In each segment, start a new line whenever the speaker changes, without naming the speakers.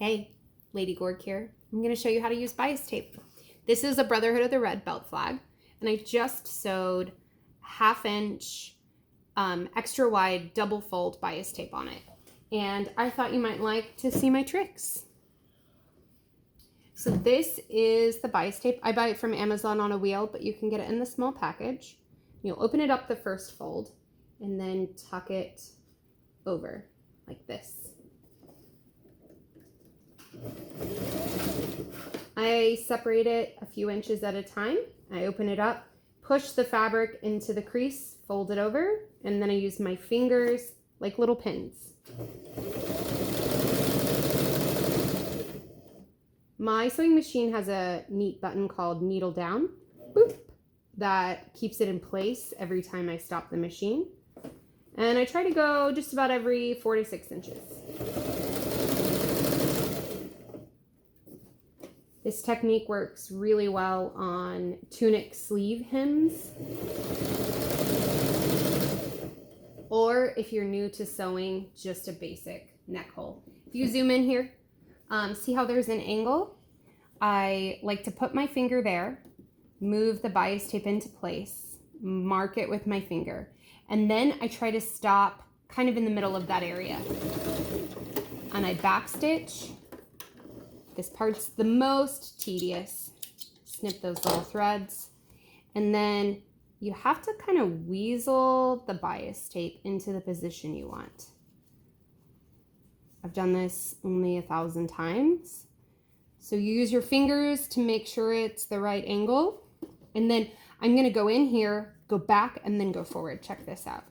Hey, Lady Gorg here. I'm going to show you how to use bias tape. This is a Brotherhood of the Red belt flag, and I just sewed 1/2 inch extra wide double fold bias tape on it. And I thought you might like to see my tricks. So this is the bias tape. I buy it from Amazon on a wheel, but you can get it in the small package. You'll open it up the first fold and then tuck it over like this. I separate it a few inches at a time. I open it up, push the fabric into the crease, fold it over, and then I use my fingers like little pins. My sewing machine has a neat button called needle down, boop, that keeps it in place every time I stop the machine. And I try to go just about every 4 to 6 inches. This technique works really well on tunic sleeve hems, or if you're new to sewing, just a basic neck hole. If you zoom in here, see how there's an angle? I like to put my finger there, move the bias tape into place, mark it with my finger, and then I try to stop kind of in the middle of that area. And I backstitch. This part's the most tedious. Snip those little threads. And then you have to kind of weasel the bias tape into the position you want. I've done this only 1,000 times. So you use your fingers to make sure it's the right angle. And then I'm gonna go in here, go back, and then go forward. Check this out.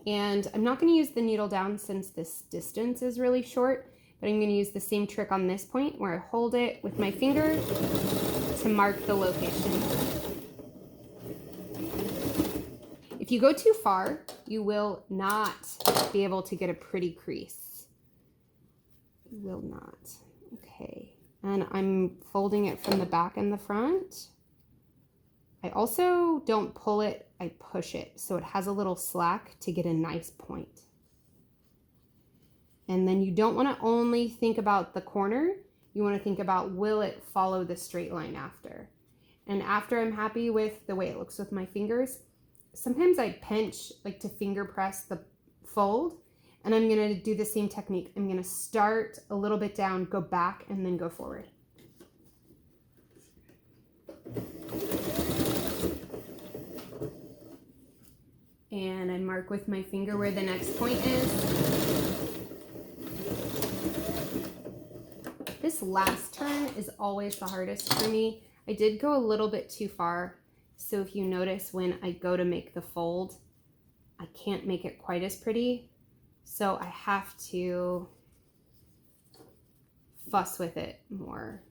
And I'm not going to use the needle down since this distance is really short, but I'm going to use the same trick on this point where I hold it with my finger to mark the location. If you go too far, you will not be able to get a pretty crease. You will not. Okay. And I'm folding it from the back and the front. I also don't pull it, I push it, so it has a little slack to get a nice point. And then you don't want to only think about the corner, you want to think about, will it follow the straight line after? And after I'm happy with the way it looks with my fingers, sometimes I pinch, like to finger press the fold, and I'm going to do the same technique. I'm going to start a little bit down, go back, and then go forward. And I mark with my finger where the next point is. This last turn is always the hardest for me. I did go a little bit too far, so if you notice when I go to make the fold, I can't make it quite as pretty, so I have to fuss with it more.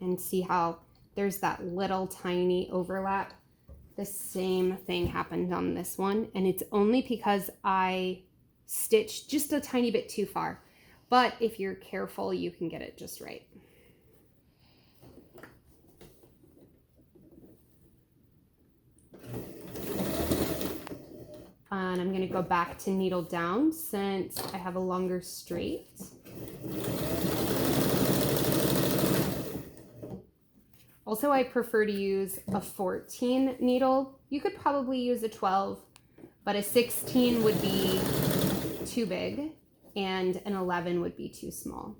And see how there's that little tiny overlap. The same thing happened on this one, and it's only because I stitched just a tiny bit too far. But if you're careful, you can get it just right. And I'm going to go back to needle down since I have a longer straight. Also, I prefer to use a 14 needle. You could probably use a 12, but a 16 would be too big and an 11 would be too small.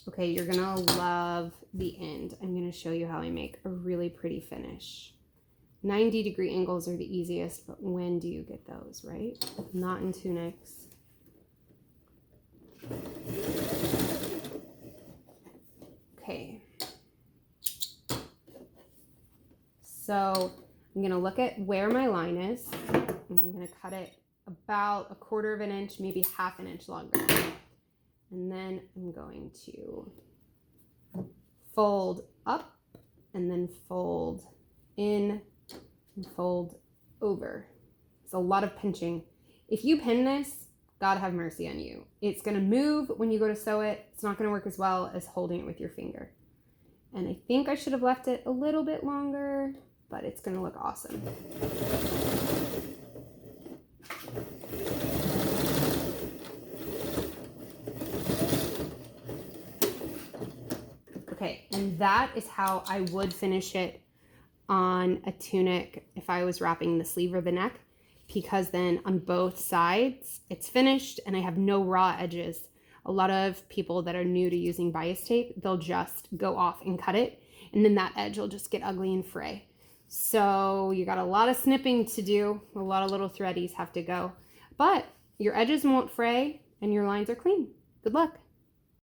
Okay, you're gonna love the end. I'm gonna show you how I make a really pretty finish. 90-degree angles are the easiest, but when do you get those, right? Not in tunics. Okay. So I'm going to look at where my line is. I'm going to cut it about 1/4 of an inch, maybe 1/2 an inch longer. And then I'm going to fold up and then fold in and fold over. It's a lot of pinching. If you pin this, God have mercy on you. It's going to move when you go to sew it. It's not going to work as well as holding it with your finger. And I think I should have left it a little bit longer, but it's going to look awesome. Okay, and that is how I would finish it on a tunic if I was wrapping the sleeve or the neck, because then on both sides it's finished and I have no raw edges. A lot of people that are new to using bias tape, they'll just go off and cut it, and then that edge will just get ugly and fray. So you got a lot of snipping to do, a lot of little threadies have to go, but your edges won't fray and your lines are clean. Good luck.